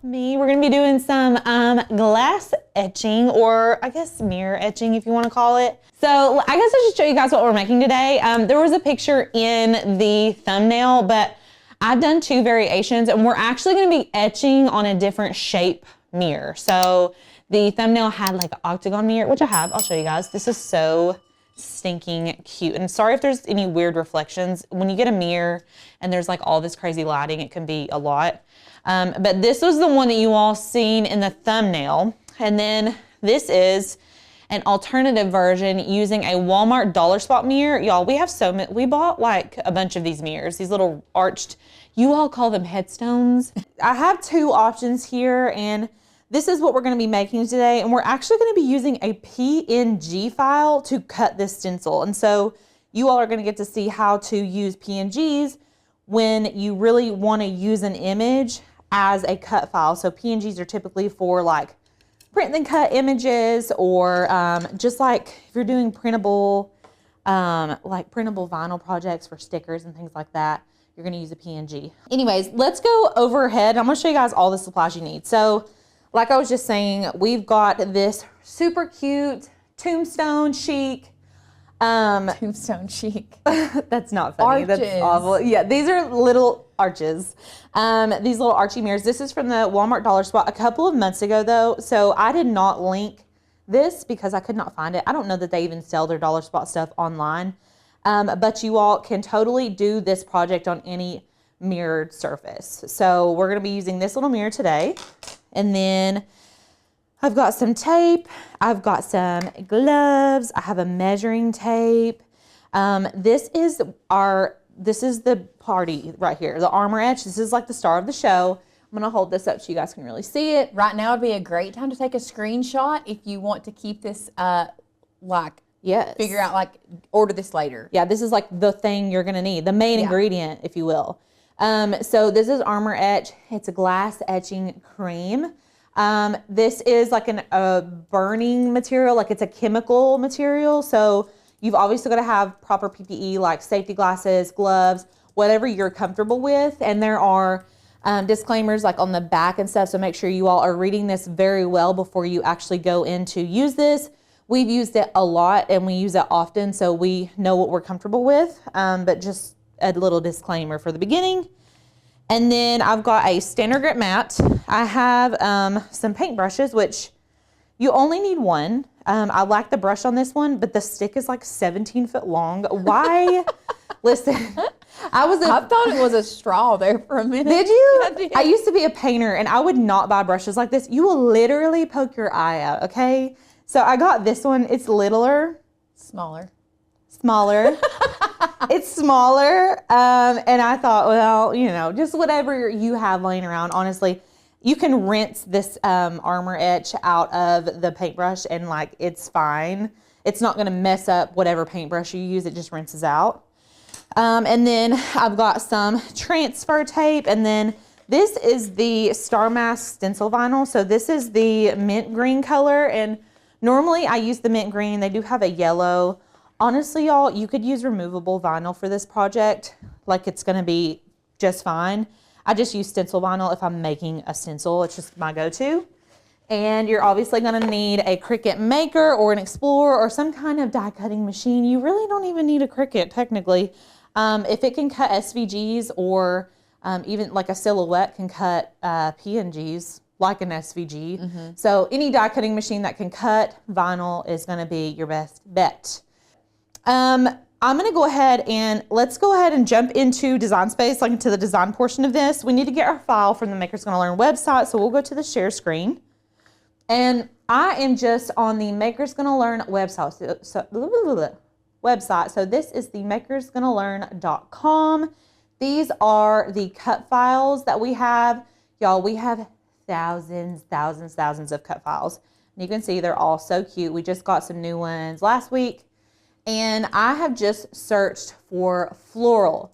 me. We're gonna be doing some glass etching, or I guess mirror etching if you wanna call it. So I guess I should show you guys what we're making today. There was a picture in the thumbnail, but I've done 2 variations and we're actually gonna be etching on a different shape mirror. So the thumbnail had like an octagon mirror, which I have, I'll show you guys. This is so stinking cute. And sorry if there's any weird reflections. When you get a mirror and there's like all this crazy lighting, it can be a lot. But this was the one that you all seen in the thumbnail. And then this is an alternative version using a Walmart dollar spot mirror. Y'all, we have so many, we bought like a bunch of these mirrors, these little arched, you all call them headstones. I have 2 options here, and this is what we're gonna be making today. And we're actually gonna be using a PNG file to cut this stencil. And so you all are gonna get to see how to use PNGs when you really wanna use an image as a cut file. So PNGs are typically for like print then cut images, or just like if you're doing printable, like printable vinyl projects for stickers and things like that, you're gonna use a PNG. Anyways, let's go overhead. I'm gonna show you guys all the supplies you need. So like I was just saying, we've got this super cute tombstone chic. Tombstone chic. That's not funny. Arches. That's awful. Yeah, these are little arches. These little archy mirrors. This is from the Walmart dollar spot a couple of months ago though. So I did not link this because I could not find it. I don't know that they even sell their dollar spot stuff online. But you all can totally do this project on any mirrored surface. So we're gonna be using this little mirror today. And then I've got some tape, I've got some gloves, I have a measuring tape. This is the party right here, the armor etch. This is like the star of the show. I'm gonna hold this up so you guys can really see it. Right now would be a great time to take a screenshot if you want to keep this, Yes. figure out, like, order this later. Yeah, this is like the thing you're gonna need, the main ingredient, if you will. So this is Armor Etch. It's a glass etching cream. This is like a burning material, like it's a chemical material. So you've obviously got to have proper PPE, like safety glasses, gloves, whatever you're comfortable with. And there are disclaimers like on the back and stuff. So make sure you all are reading this very well before you actually go in to use this. We've used it a lot and we use it often, so we know what we're comfortable with, but just a little disclaimer for the beginning. And then I've got a standard grip mat. I have some paint brushes, which you only need one. I like the brush on this one, but the stick is like 17 foot long. Why? Listen, I thought it was a straw there for a minute. Did you? I did. I used to be a painter and I would not buy brushes like this. You will literally poke your eye out, okay? So I got this one. It's littler. Smaller. It's smaller. And I thought, well, you know, just whatever you have laying around, honestly. You can rinse this Armor Etch out of the paintbrush and like it's fine. It's not gonna mess up whatever paintbrush you use. It just rinses out. And then I've got some transfer tape, and then this is the Star Mask stencil vinyl. So this is the mint green color, and normally I use the mint green. They do have a yellow. Honestly, y'all, you could use removable vinyl for this project. Like it's gonna be just fine. I just use stencil vinyl if I'm making a stencil. It's just my go-to. And you're obviously gonna need a Cricut Maker or an Explorer or some kind of die cutting machine. You really don't even need a Cricut technically. If it can cut SVGs or even like a silhouette can cut PNGs like an SVG. Mm-hmm. So any die cutting machine that can cut vinyl is gonna be your best bet. I'm gonna go ahead and let's go ahead and jump into Design Space, like into the design portion of this. We need to get our file from the Maker's Gonna Learn website, so we'll go to the share screen. And I am just on the Maker's Gonna Learn website. So this is the makersgonnalearn.com. These are the cut files that we have. Y'all, we have thousands of cut files. And you can see they're all so cute. We just got some new ones last week. And I have just searched for floral.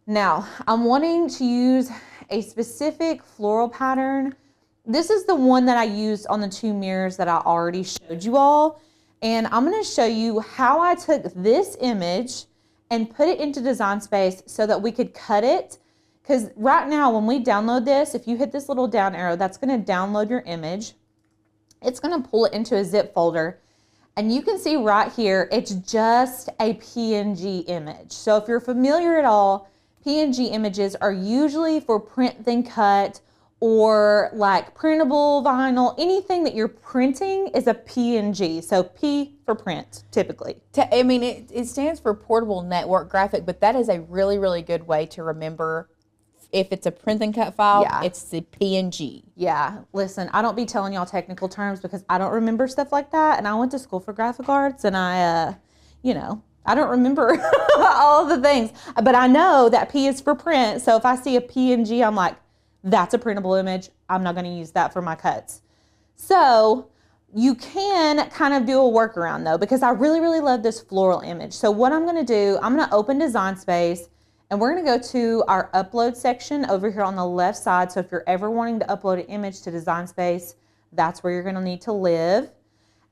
Now, I'm wanting to use a specific floral pattern. This is the one that I used on the 2 mirrors that I already showed you all. And I'm gonna show you how I took this image and put it into Design Space so that we could cut it. because right now when we download this, if you hit this little down arrow, that's going to download your image. It's going to pull it into a zip folder. And you can see right here, it's just a PNG image. So if you're familiar at all, PNG images are usually for print then cut, or like printable vinyl. Anything that you're printing is a PNG. So P for print, typically. I mean, it stands for portable network graphic, but that is a really, really good way to remember. If it's a print and cut file, it's the PNG. Yeah, listen, I don't be telling y'all technical terms because I don't remember stuff like that. And I went to school for graphic arts, and I don't remember all of the things. But I know that P is for print. So if I see a PNG, I'm like, that's a printable image. I'm not going to use that for my cuts. So you can kind of do a workaround though, because I really, really love this floral image. So what I'm going to do, I'm going to open Design Space, and we're going to go to our upload section over here on the left side. So if you're ever wanting to upload an image to Design Space, that's where you're going to need to live.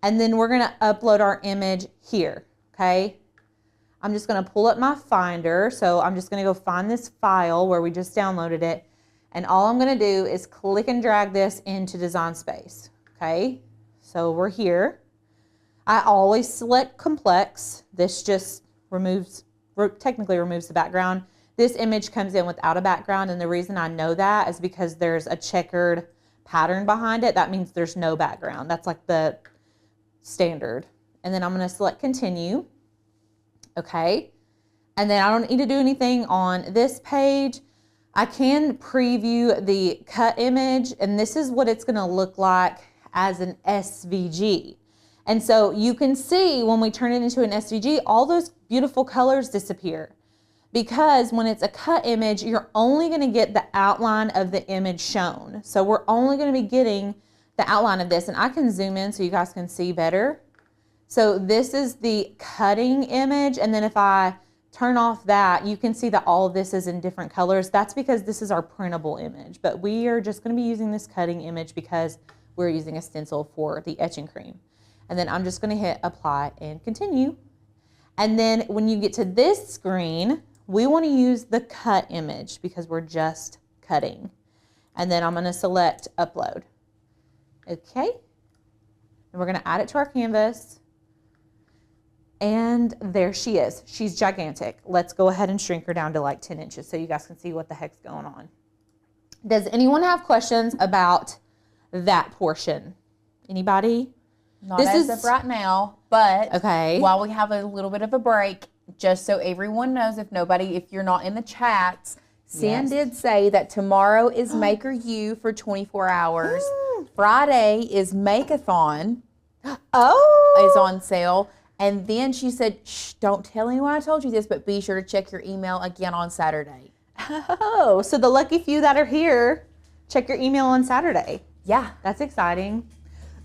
And then we're going to upload our image here. Okay. I'm just going to pull up my Finder. So I'm just going to go find this file where we just downloaded it. And all I'm going to do is click and drag this into Design Space. Okay. So we're here. I always select complex. This just technically removes the background. This image comes in without a background, and the reason I know that is because there's a checkered pattern behind it. That means there's no background. That's like the standard. And then I'm going to select continue. Okay. And then I don't need to do anything on this page. I can preview the cut image, and this is what it's going to look like as an SVG. And so you can see when we turn it into an SVG, all those beautiful colors disappear. Because when it's a cut image, you're only going to get the outline of the image shown. So we're only going to be getting the outline of this. And I can zoom in so you guys can see better. So this is the cutting image. And then if I turn off that, you can see that all of this is in different colors. That's because this is our printable image. But we are just going to be using this cutting image because we're using a stencil for the etching cream. And then I'm just going to hit apply and continue. And then when you get to this screen, we want to use the cut image because we're just cutting. And then I'm going to select upload. Okay. And we're going to add it to our canvas. And there she is. She's gigantic. Let's go ahead and shrink her down to like 10 inches so you guys can see what the heck's going on. Does anyone have questions about that portion? Anybody? Not as of right now, but okay. While we have a little bit of a break, just so everyone knows, if you're not in the chats, Sin did say that tomorrow is Maker U for 24 hours. Friday is Make-a-thon. Is on sale. And then she said, shh, don't tell anyone I told you this, but be sure to check your email again on Saturday. Oh, so the lucky few that are here, check your email on Saturday. Yeah. That's exciting.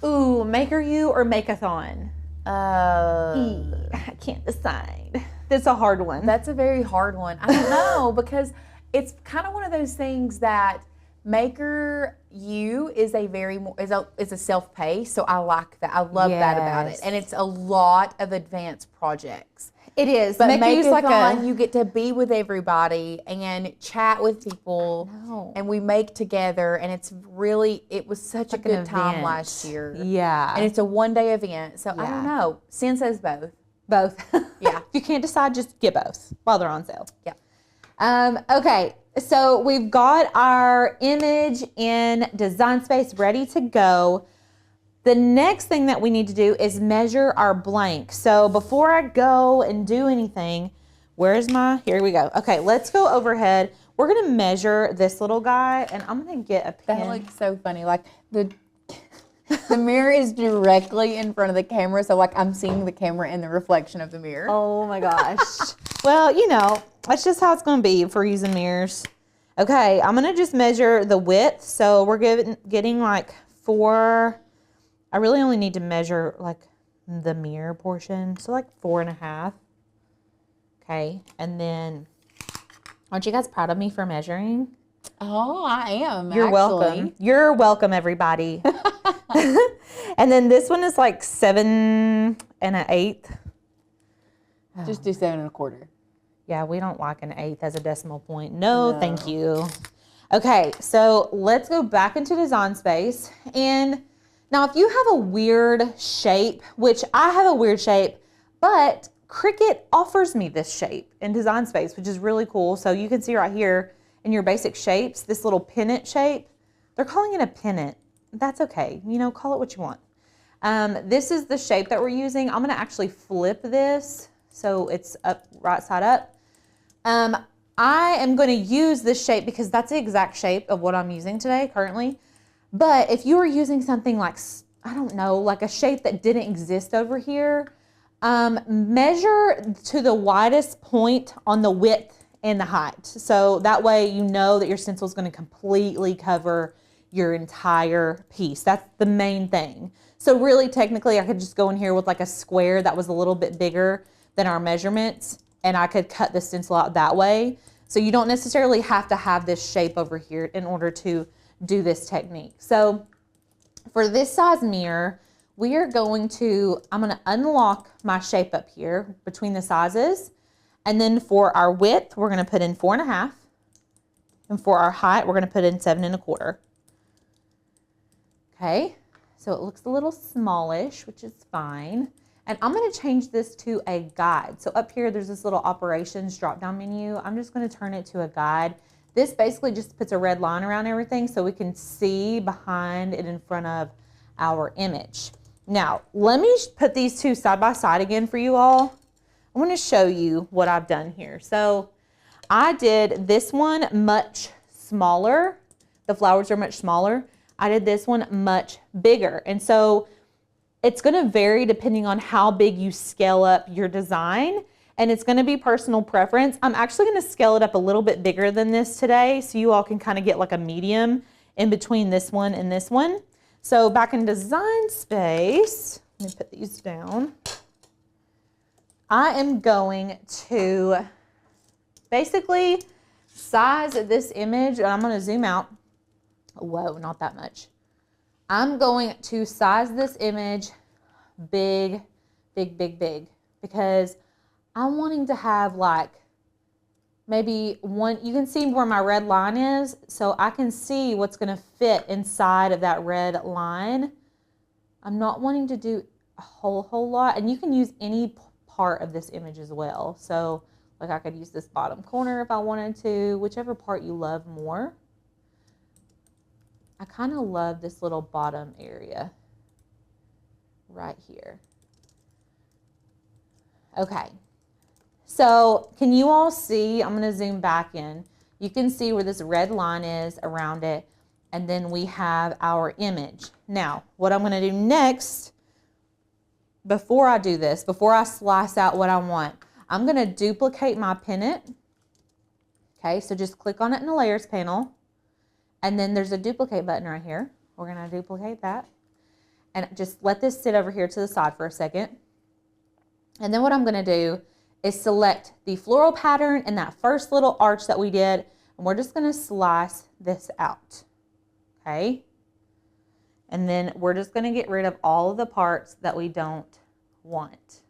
Ooh, Maker U or Make-a-thon? I can't decide. That's a hard one. That's a very hard one. I don't know, because it's kind of one of those things that Maker U is a self-pay, so I like that. I love that about it, and it's a lot of advanced projects. It is, but Maker's like you get to be with everybody and chat with people, and we make together, and it was such like a good time last year. Yeah, and it's a one-day event, so I don't know. Sin says both. Both. Yeah. If you can't decide, just get both while they're on sale. Yeah. Okay, so we've got our image in Design Space ready to go. The next thing that we need to do is measure our blank. So before I go and do anything, here we go. Okay, let's go overhead. We're gonna measure this little guy, and I'm gonna get a pen. That looks so funny. Like the mirror is directly in front of the camera, so like I'm seeing the camera in the reflection of the mirror. Oh my gosh. Well, that's just how it's going to be for using mirrors. Okay, I'm going to just measure the width. So we're getting like 4. I really only need to measure like the mirror portion. So like 4.5. Okay, and then aren't you guys proud of me for measuring? Oh, I am. You're welcome. You're welcome, everybody. And then this one is like 7 1/8. Just do 7 1/4. Yeah, we don't like an 1/8 as a decimal point. No, thank you. Okay, so let's go back into Design Space. And now if you have a weird shape, which I have a weird shape, but Cricut offers me this shape in Design Space, which is really cool. So you can see right here in your basic shapes, this little pennant shape. They're calling it a pennant. That's okay. You know, call it what you want. This is the shape that we're using. I'm going to actually flip this so it's up, right side up. I am going to use this shape because that's the exact shape of what I'm using today currently. But if you were using something like, I don't know, like a shape that didn't exist over here, measure to the widest point on the width and the height. So that way you know that your stencil is going to completely cover your entire piece. That's the main thing. So really technically I could just go in here with like a square that was a little bit bigger than our measurements, and I could cut the stencil out that way. So you don't necessarily have to have this shape over here in order to do this technique. So for this size mirror, we are going to, I'm going to unlock my shape up here between the sizes. And then for our width, we're going to put in 4.5. And for our height, we're going to put in 7.25. Okay, so it looks a little smallish, which is fine. And I'm going to change this to a guide. So up here, there's this little operations drop-down menu. I'm just going to turn it to a guide. This basically just puts a red line around everything so we can see behind and in front of our image. Now, let me put these two side by side again for you all. I want to show you what I've done here. So I did this one much smaller. The flowers are much smaller. I did this one much bigger. And so it's going to vary depending on how big you scale up your design, and it's going to be personal preference. I'm actually going to scale it up a little bit bigger than this today so you all can kind of get like a medium in between this one and this one. So back in Design Space, let me put these down. I am going to basically size this image, and I'm going to zoom out. Whoa, not that much. I'm going to size this image big, big, big, big, because I'm wanting to have like maybe one, you can see where my red line is, so I can see what's going to fit inside of that red line. I'm not wanting to do a whole lot, and you can use any part of this image as well. So like I could use this bottom corner if I wanted to, whichever part you love more. I kind of love this little bottom area right here. Okay, so can you all see, I'm going to zoom back in. You can see where this red line is around it, and then we have our image. Now, what I'm going to do next, before I do this, before I slice out what I want, I'm going to duplicate my pennant. Okay, so just click on it in the Layers panel. And then there's a duplicate button right here. We're going to duplicate that. And just let this sit over here to the side for a second. And then what I'm going to do is select the floral pattern and that first little arch that we did. And we're just going to slice this out. Okay? And then we're just going to get rid of all of the parts that we don't want.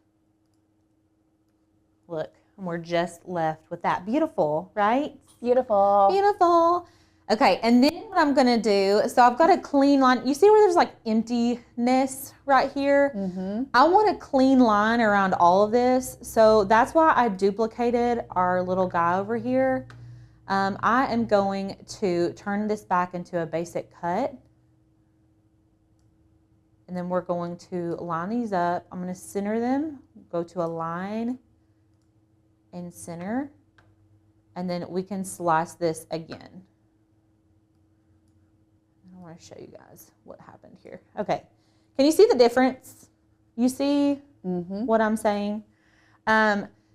Look, and we're just left with that. Beautiful, right? Beautiful. Beautiful. Okay, and then what I'm gonna do, so I've got a clean line. You see where there's like emptiness right here? Mm-hmm. I want a clean line around all of this. So that's why I duplicated our little guy over here. I am going to turn this back into a basic cut. And then we're going to line these up. I'm gonna center them, go to align and center. And then we can slice this again. I want to show you guys what happened here. Okay, can you see the difference? You see what I'm saying?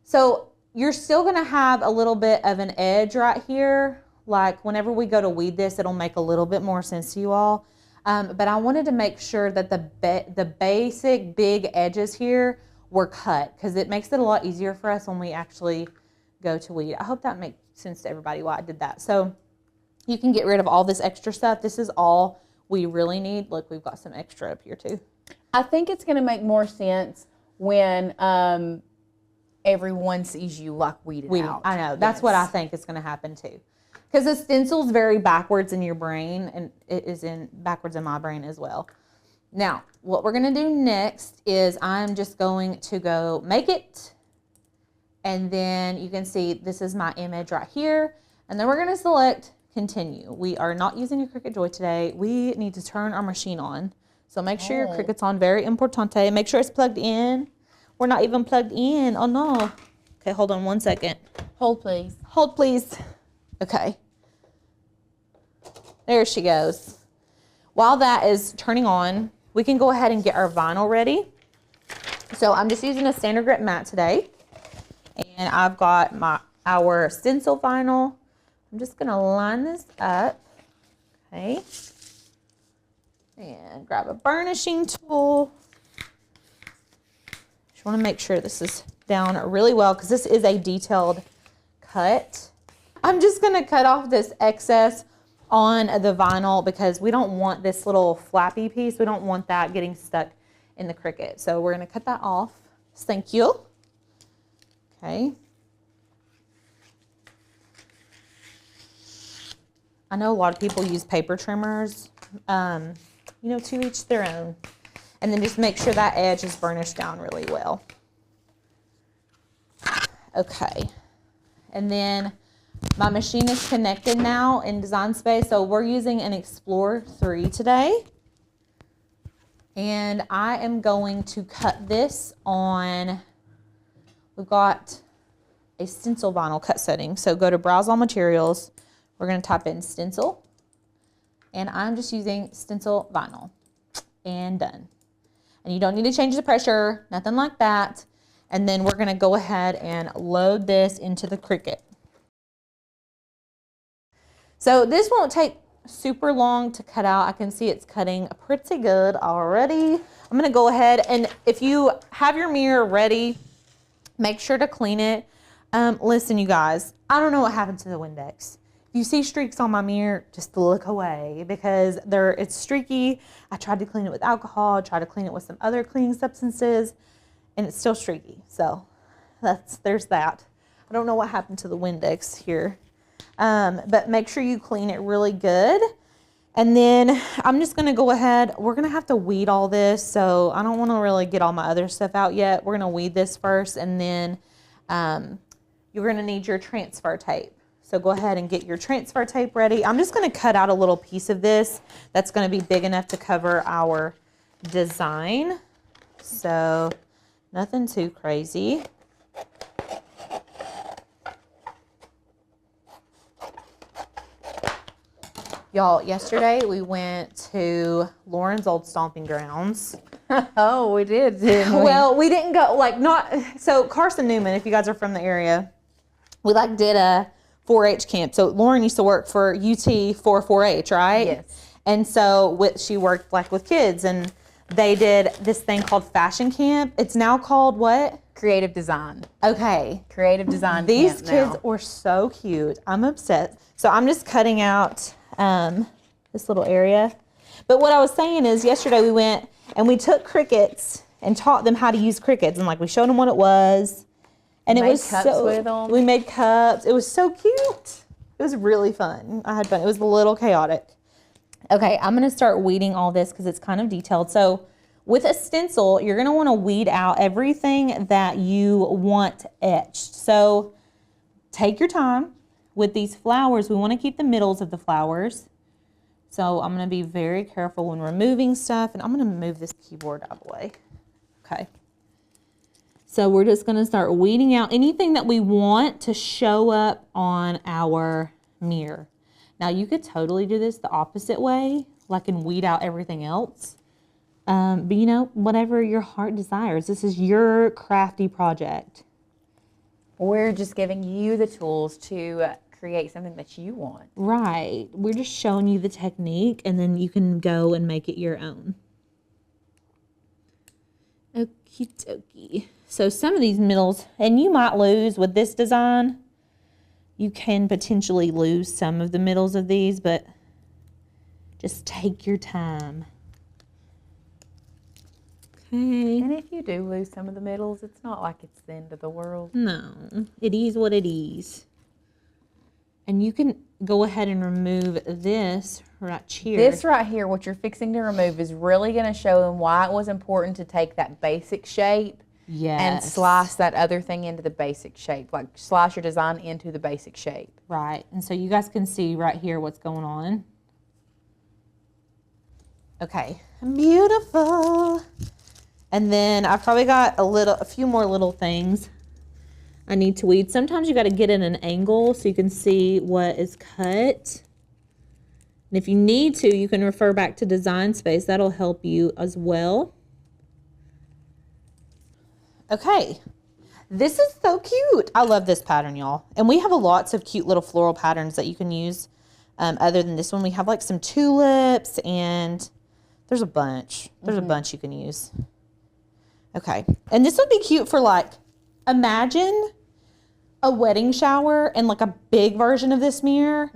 So you're still going to have a little bit of an edge right here. Like whenever we go to weed this, it'll make a little bit more sense to you all. But I wanted to make sure that the basic big edges here were cut, because it makes it a lot easier for us when we actually go to weed. I hope that makes sense to everybody why I did that. So you can get rid of all this extra stuff. This is all we really need. Look, we've got some extra up here too. I think it's going to make more sense when everyone sees you like weeded out. I know. That's what I think is going to happen too. Because the stencil's very backwards in your brain, and it is backwards in my brain as well. Now, what we're going to do next is I'm just going to go make it. And then you can see this is my image right here. And then we're going to select continue. We are not using a Cricut Joy today. We need to turn our machine on. So make sure your Cricut's on, very importante. Make sure it's plugged in. We're not even plugged in. Oh no. Okay, hold on 1 second. Hold please. Hold please. Okay. There she goes. While that is turning on, we can go ahead and get our vinyl ready. So I'm just using a standard grip mat today. And I've got our stencil vinyl. I'm just gonna line this up. Okay. And grab a burnishing tool. Just wanna make sure this is down really well because this is a detailed cut. I'm just gonna cut off this excess on the vinyl because we don't want this little flappy piece. We don't want that getting stuck in the Cricut. So we're gonna cut that off. Thank you. Okay. I know a lot of people use paper trimmers, you know, to each their own. And then just make sure that edge is burnished down really well. Okay. And then my machine is connected now in Design Space. So we're using an Explore 3 today. And I am going to cut this on, we've got a stencil vinyl cut setting. So go to Browse All Materials. We're going to type in stencil. And I'm just using stencil vinyl. And done. And you don't need to change the pressure, nothing like that. And then we're going to go ahead and load this into the Cricut. So this won't take super long to cut out. I can see it's cutting pretty good already. I'm going to go ahead, and if you have your mirror ready, make sure to clean it. Listen, you guys, I don't know what happened to the Windex. If you see streaks on my mirror, just look away because it's streaky. I tried to clean it with alcohol, tried to clean it with some other cleaning substances, and it's still streaky. So there's that. I don't know what happened to the Windex here. But make sure you clean it really good. And then I'm just going to go ahead. We're going to have to weed all this. So I don't want to really get all my other stuff out yet. We're going to weed this first. And then you're going to need your transfer tape. So go ahead and get your transfer tape ready. I'm just going to cut out a little piece of this that's going to be big enough to cover our design. So nothing too crazy. Y'all, yesterday we went to Lauren's old stomping grounds. Oh, we did, didn't we? Well, we didn't go, so Carson Newman, if you guys are from the area, we did a 4-H camp. So Lauren used to work for UT for 4-H, right? Yes. And so she worked with kids, and they did this thing called Fashion Camp. It's now called what? Creative Design. Okay. Creative Design These camp kids now. were so cute. I'm obsessed. So I'm just cutting out this little area. But what I was saying is yesterday we went and we took Cricuts and taught them how to use Cricuts, and we showed them what it was. And it was cups with them. We made cups. It was so cute. It was really fun. I had fun. It was a little chaotic. Okay, I'm going to start weeding all this because it's kind of detailed. So with a stencil, you're going to want to weed out everything that you want etched. So take your time. With these flowers, we want to keep the middles of the flowers. So I'm going to be very careful when removing stuff. And I'm going to move this keyboard out of the way. Okay. So we're just going to start weeding out anything that we want to show up on our mirror. Now you could totally do this the opposite way, and weed out everything else. But whatever your heart desires. This is your crafty project. We're just giving you the tools to create something that you want. Right. We're just showing you the technique, and then you can go and make it your own. Okie dokie. So some of these middles, and you might lose with this design, you can potentially lose some of the middles of these, but just take your time. Okay. And if you do lose some of the middles, it's not like it's the end of the world. No, it is what it is. And you can go ahead and remove this right here. This right here, what you're fixing to remove, is really going to show them why it was important to take that basic shape and slice that other thing into the basic shape. Like slice your design into the basic shape. Right. And so you guys can see right here what's going on. Okay. Beautiful. And then I've probably got a few more little things I need to weed. Sometimes you got to get in an angle so you can see what is cut. And if you need to, you can refer back to Design Space. That'll help you as well. Okay. This is so cute. I love this pattern, y'all. And we have lots of cute little floral patterns that you can use. Other than this one, we have like some tulips and there's a bunch. There's a bunch you can use. Okay. And this would be cute for like, imagine a wedding shower and like a big version of this mirror,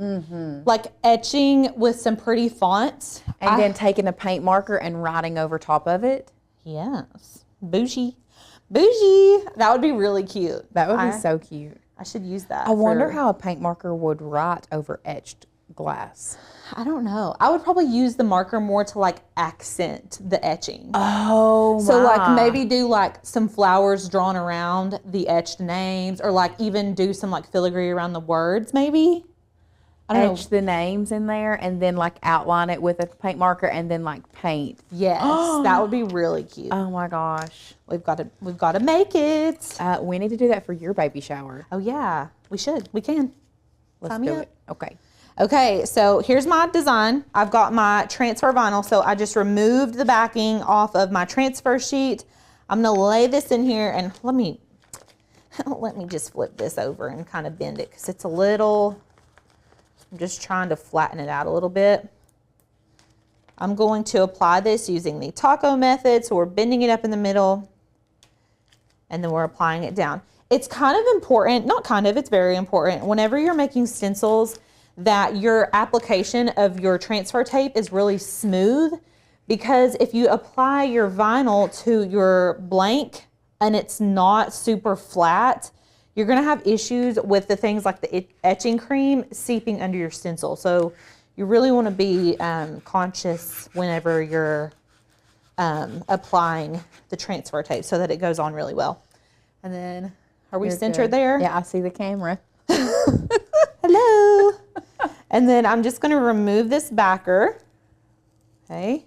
like etching with some pretty fonts. And then taking a paint marker and writing over top of it. Yes. Bougie. Bougie. That would be really cute. That would be so cute. I should use that. I wonder how a paint marker would write over etched glass. I don't know. I would probably use the marker more to like accent the etching. Oh, so like maybe do like some flowers drawn around the etched names, or like even do some like filigree around the words maybe. I don't etch the names in there and then like outline it with a paint marker and then like paint. Yes, that would be really cute. Oh my gosh. We've got to make it. We need to do that for your baby shower. Oh yeah, we should. We can. Let's do it. Okay. Okay, so here's my design. I've got my transfer vinyl, so I just removed the backing off of my transfer sheet. I'm gonna lay this in here and let me just flip this over and kind of bend it because it's a little, I'm just trying to flatten it out a little bit. I'm going to apply this using the taco method, so we're bending it up in the middle and then we're applying it down. It's kind of important, not kind of, it's very important, whenever you're making stencils, that your application of your transfer tape is really smooth, because if you apply your vinyl to your blank and it's not super flat, you're gonna have issues with the things like the etching cream seeping under your stencil. So you really wanna be conscious whenever you're applying the transfer tape so that it goes on really well. And then, are we centered there? Yeah, I see the camera. Hello. And then I'm just going to remove this backer. Okay.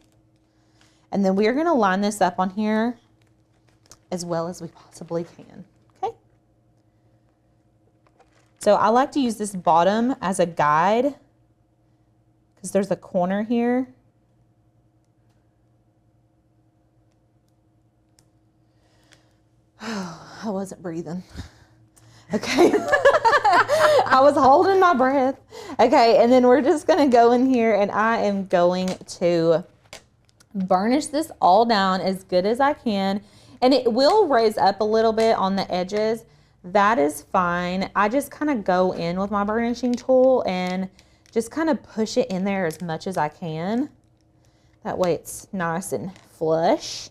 And then we are going to line this up on here as well as we possibly can. Okay. So I like to use this bottom as a guide because there's a corner here. I wasn't breathing. Okay. I was holding my breath. Okay, and then we're just gonna go in here and I am going to burnish this all down as good as I can. And it will raise up a little bit on the edges. That is fine. I just kind of go in with my burnishing tool and just kind of push it in there as much as I can. That way it's nice and flush.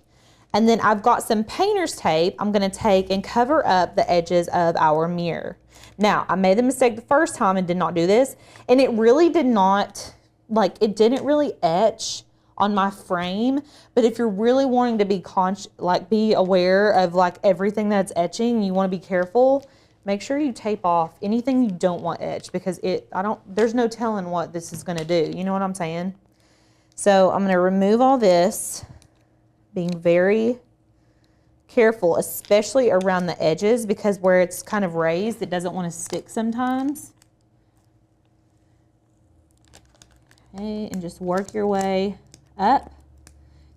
And then I've got some painter's tape I'm gonna take and cover up the edges of our mirror. Now, I made the mistake the first time and did not do this, and it really did not, like, it didn't really etch on my frame. But if you're really wanting to be aware of like everything that's etching, you wanna be careful, make sure you tape off anything you don't want etched, because there's no telling what this is gonna do. You know what I'm saying? So I'm gonna remove all this, being very careful, especially around the edges, because where it's kind of raised, it doesn't want to stick sometimes. Okay, and just work your way up.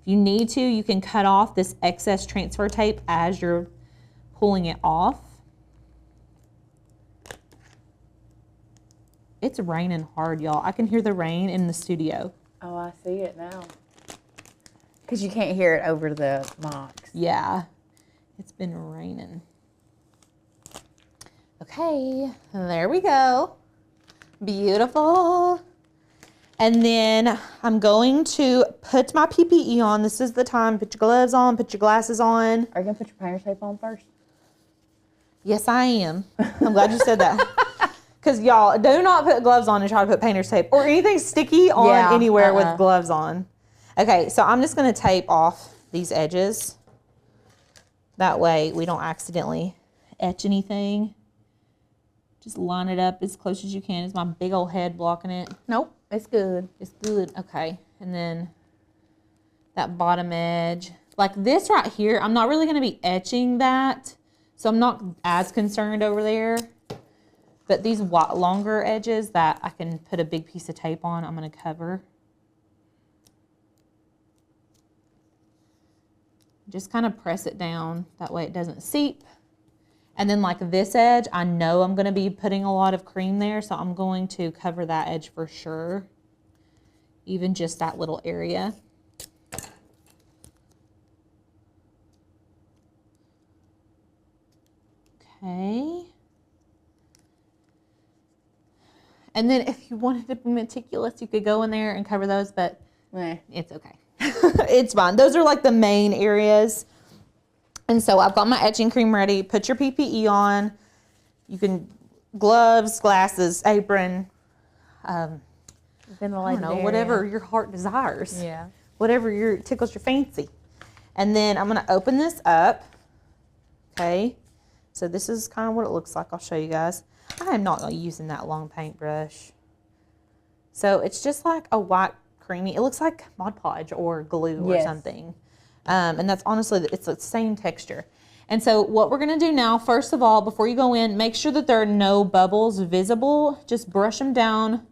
If you need to, you can cut off this excess transfer tape as you're pulling it off. It's raining hard, y'all. I can hear the rain in the studio. Oh, I see it now. Because you can't hear it over the mics. Yeah, it's been raining. Okay, there we go. Beautiful. And then I'm going to put my PPE on. This is the time. Put your gloves on, put your glasses on. Are you going to put your painter's tape on first? Yes, I am. I'm glad you said that. Because y'all, do not put gloves on and try to put painter's tape or anything sticky on anywhere with gloves on. Okay, so I'm just going to tape off these edges. That way we don't accidentally etch anything. Just line it up as close as you can. Is my big old head blocking it? Nope, it's good. It's good. Okay, and then that bottom edge. Like this right here, I'm not really going to be etching that, so I'm not as concerned over there. But these longer edges that I can put a big piece of tape on, I'm going to cover. Just kind of press it down, that way it doesn't seep. And then like this edge, I know I'm going to be putting a lot of cream there, so I'm going to cover that edge for sure. Even just that little area. Okay. And then if you wanted to be meticulous, you could go in there and cover those, but it's okay. It's fine. Those are like the main areas. And so I've got my etching cream ready. Put your PPE on. You can gloves, glasses, apron, I don't know, whatever your heart desires. Yeah. Whatever tickles your fancy. And then I'm going to open this up. Okay. So this is kind of what it looks like. I'll show you guys. I am not using that long paintbrush. So it's just like a white creamy, it looks like Mod Podge or glue or something. And that's honestly, it's the same texture. And so what we're gonna do now, first of all, before you go in, make sure that there are no bubbles visible. Just brush them down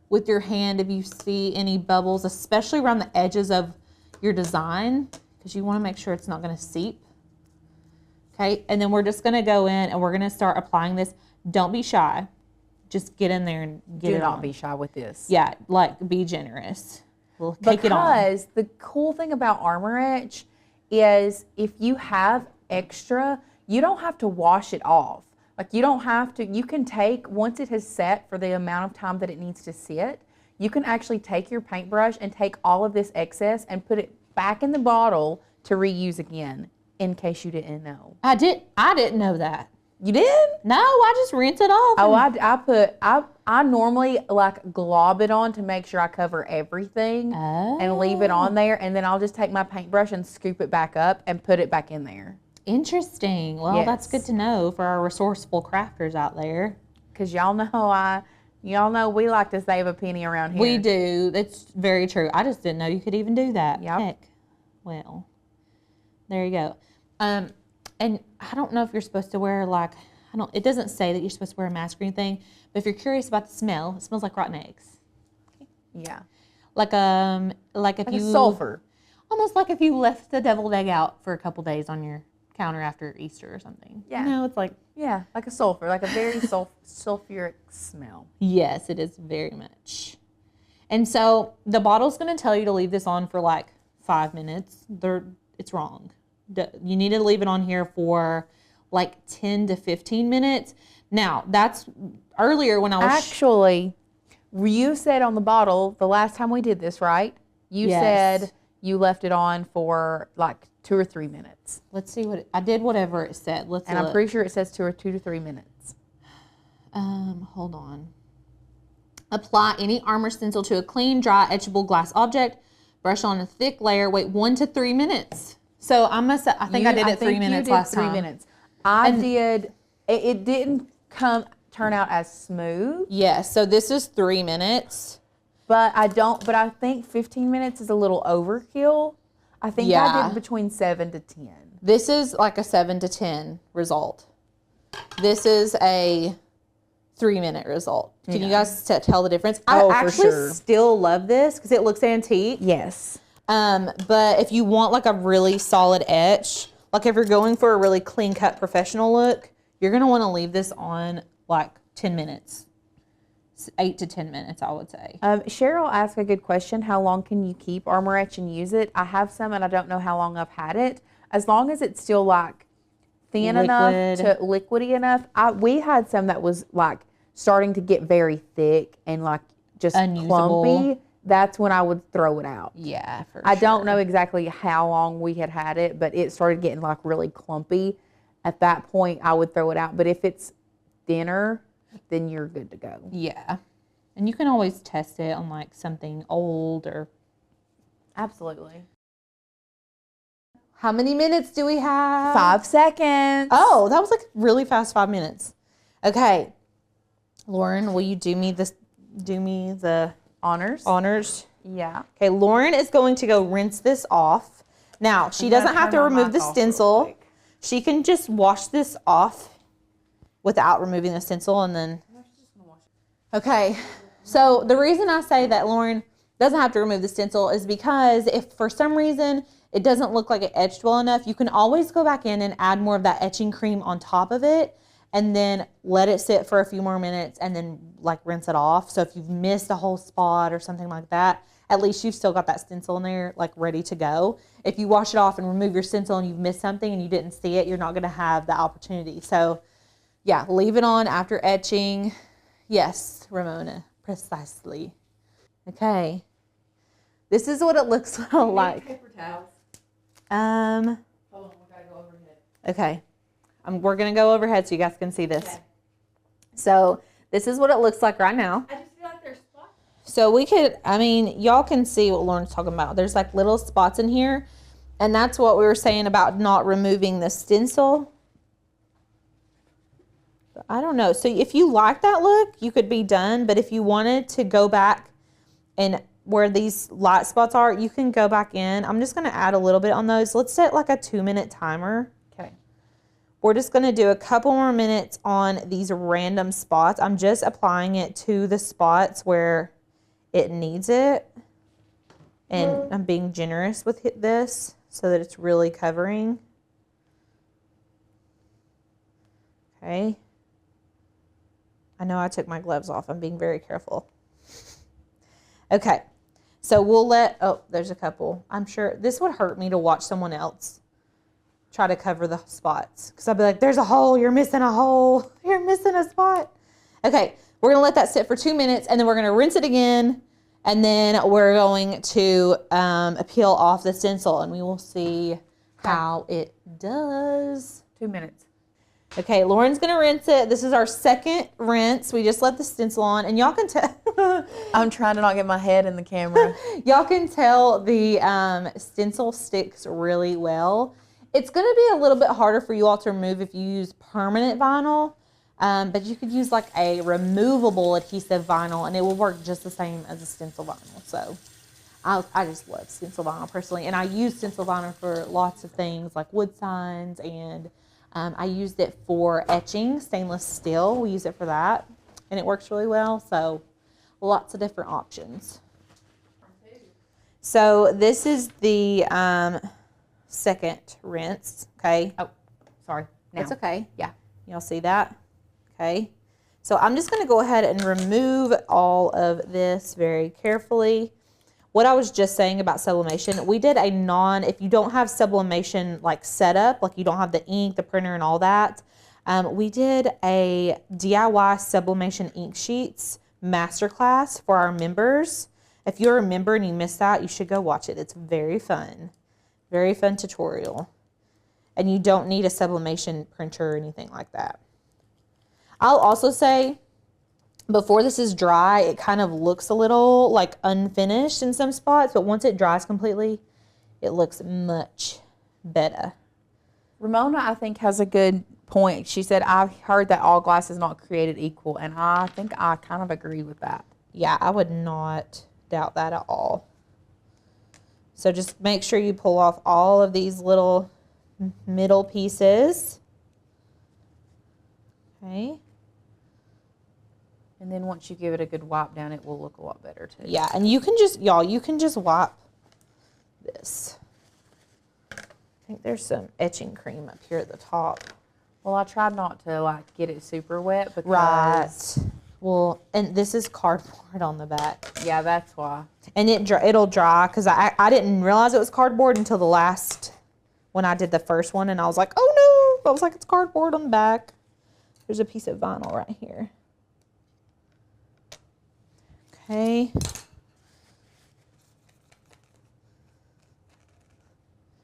with your hand if you see any bubbles, especially around the edges of your design, because you wanna make sure it's not gonna seep. Okay, and then we're just gonna go in and we're gonna start applying this. Don't be shy. Just get in there and get it on. Do not be shy with this. Yeah, like be generous. We'll take it on. Because the cool thing about Armor Etch is if you have extra, you don't have to wash it off. Like you don't have to, you can take, once it has set for the amount of time that it needs to sit, you can actually take your paintbrush and take all of this excess and put it back in the bottle to reuse again, in case you didn't know. I didn't know that. You did? No, I just rinse it off. Oh, I normally like glob it on to make sure I cover everything and leave it on there, and then I'll just take my paintbrush and scoop it back up and put it back in there. Interesting. Well, that's good to know for our resourceful crafters out there. Because y'all know we like to save a penny around here. We do. That's very true. I just didn't know you could even do that. Yep. Heck. Well, there you go. And I don't know if you're supposed to wear it doesn't say that you're supposed to wear a mask or anything, but if you're curious about the smell, it smells like rotten eggs. Yeah. Like if sulfur. Almost like if you left the deviled egg out for a couple days on your counter after Easter or something. Yeah. You know, it's like. Yeah, like a sulfur, like a very sulfuric smell. Yes, it is very much. And so the bottle's going to tell you to leave this on for like 5 minutes. It's wrong. You need to leave it on here for like 10 to 15 minutes. Now, that's earlier when I was... Actually, you said on the bottle, the last time we did this, right? You said you left it on for like 2 or 3 minutes. Let's see I did whatever it said. Let's look. I'm pretty sure it says 2 to 3 minutes. Hold on. Apply any armor stencil to a clean, dry, etchable glass object. Brush on a thick layer. Wait 1 to 3 minutes. So I think I did it 3 minutes last time. 3 minutes. I did. It didn't turn out as smooth. Yes. So this is 3 minutes. But I think 15 minutes is a little overkill. I think I did between 7 to 10. This is like a 7 to 10 result. This is a 3 minute result. Can you guys tell the difference? I actually still love this because it looks antique. Yes. But if you want like a really solid etch, like if you're going for a really clean cut professional look, you're going to want to leave this on like 10 minutes. 8 to 10 minutes, I would say. Cheryl asked a good question. How long can you keep Armor Etch and use it? I have some and I don't know how long I've had it. As long as it's still like thin enough to liquidy enough. We had some that was like starting to get very thick and like just unusable, clumpy, that's when I would throw it out. Yeah, for I sure. don't know exactly how long we had it, but it started getting like really clumpy. At that point, I would throw it out. But if it's thinner, then you're good to go. Yeah. And you can always test it on like something old or. Absolutely. How many minutes do we have? 5 seconds. Oh, that was like really fast 5 minutes. Okay. Lauren, will you do me the honors? Yeah. Okay, Lauren is going to go rinse this off. Now, she doesn't have to remove the stencil. She can just wash this off without removing the stencil and then. Okay, so the reason I say that Lauren doesn't have to remove the stencil is because if for some reason it doesn't look like it etched well enough, you can always go back in and add more of that etching cream on top of it and then let it sit for a few more minutes and then like rinse it off. So if you've missed a whole spot or something like that, at least you've still got that stencil in there like ready to go. If you wash it off and remove your stencil and you've missed something and you didn't see it, you're not gonna have the opportunity. So yeah, leave it on after etching. Yes, Ramona, precisely. Okay. This is what it looks like. Paper towels. Hold on, we gotta go overhead. Okay. We're gonna go overhead so you guys can see this. Okay. So this is what it looks like right now. I just feel like there's spots. So we could, I mean, y'all can see what Lauren's talking about. There's like little spots in here. And that's what we were saying about not removing the stencil. But I don't know. So if you like that look, you could be done. But if you wanted to go back and where these light spots are, you can go back in. I'm just going to add a little bit on those. Let's set like a 2-minute timer. Okay. We're just going to do a couple more minutes on these random spots. I'm just applying it to the spots where it needs it. And I'm being generous with this so that it's really covering. Okay. I know I took my gloves off. I'm being very careful. Okay. So we'll let, oh, there's a couple. I'm sure this would hurt me to watch someone else try to cover the spots. Because I'll be like, there's a hole. You're missing a hole. You're missing a spot. Okay. We're going to let that sit for 2 minutes and then we're going to rinse it again. And then we're going to peel off the stencil and we will see how it does. 2 minutes. Okay, Lauren's gonna rinse it. This is our second rinse. We just let the stencil on and y'all can tell. I'm trying to not get my head in the camera. Y'all can tell the stencil sticks really well. It's gonna be a little bit harder for you all to remove if you use permanent vinyl. But you could use like a removable adhesive vinyl and it will work just the same as a stencil vinyl. So I just love stencil vinyl personally. And I use stencil vinyl for lots of things like wood signs and I used it for etching, stainless steel. We use it for that and it works really well. So lots of different options. So this is the second rinse, okay? Oh, sorry. Now. It's okay. Yeah. Y'all see that? Okay. So I'm just going to go ahead and remove all of this very carefully. What I was just saying about sublimation, we did a if you don't have sublimation like setup, like you don't have the ink, the printer and all that, we did a DIY sublimation ink sheets masterclass for our members. If you're a member and you missed that, you should go watch it. It's very fun tutorial. And you don't need a sublimation printer or anything like that. I'll also say, before this is dry, it kind of looks a little like unfinished in some spots, but once it dries completely, it looks much better. Ramona, I think, has a good point. She said, I've heard that all glass is not created equal, and I think I kind of agree with that. Yeah, I would not doubt that at all. So just make sure you pull off all of these little middle pieces. Okay. And then once you give it a good wipe down, it will look a lot better too. Yeah, and you can just, y'all, you can just wipe this. I think there's some etching cream up here at the top. Well, I tried not to like get it super wet because... Right. Well, and this is cardboard on the back. Yeah, that's why. And it'll dry because I didn't realize it was cardboard until the last, when I did the first one, and I was like, oh no! I was like, it's cardboard on the back. There's a piece of vinyl right here. Okay.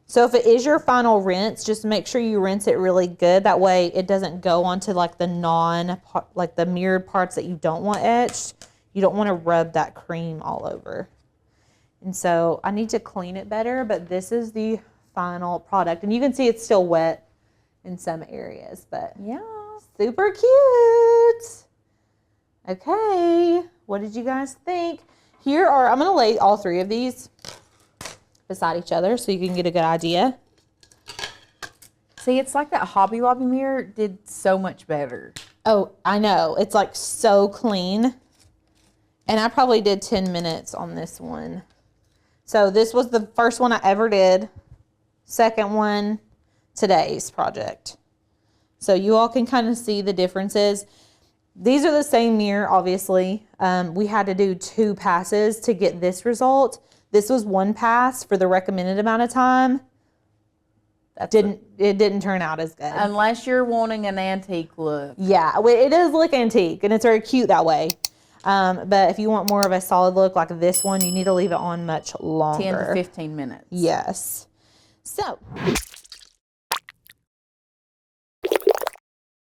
So if it is your final rinse, just make sure you rinse it really good. That way it doesn't go onto like the like the mirrored parts that you don't want etched. You don't want to rub that cream all over. And so I need to clean it better, but this is the final product. And you can see it's still wet in some areas, but yeah, super cute. Okay, what did you guys think? Here are, I'm gonna lay all three of these beside each other so you can get a good idea. See, it's like that Hobby Lobby mirror did so much better. Oh, I know. It's like so clean. And I probably did 10 minutes on this one. So this was the first one I ever did. Second one, today's project. So you all can kind of see the differences. These are the same mirror, obviously. We had to do 2 passes to get this result. This was 1 pass for the recommended amount of time. It didn't turn out as good. Unless you're wanting an antique look. Yeah, it does look antique, and it's very cute that way. But if you want more of a solid look like this one, you need to leave it on much longer. 10 to 15 minutes. Yes. So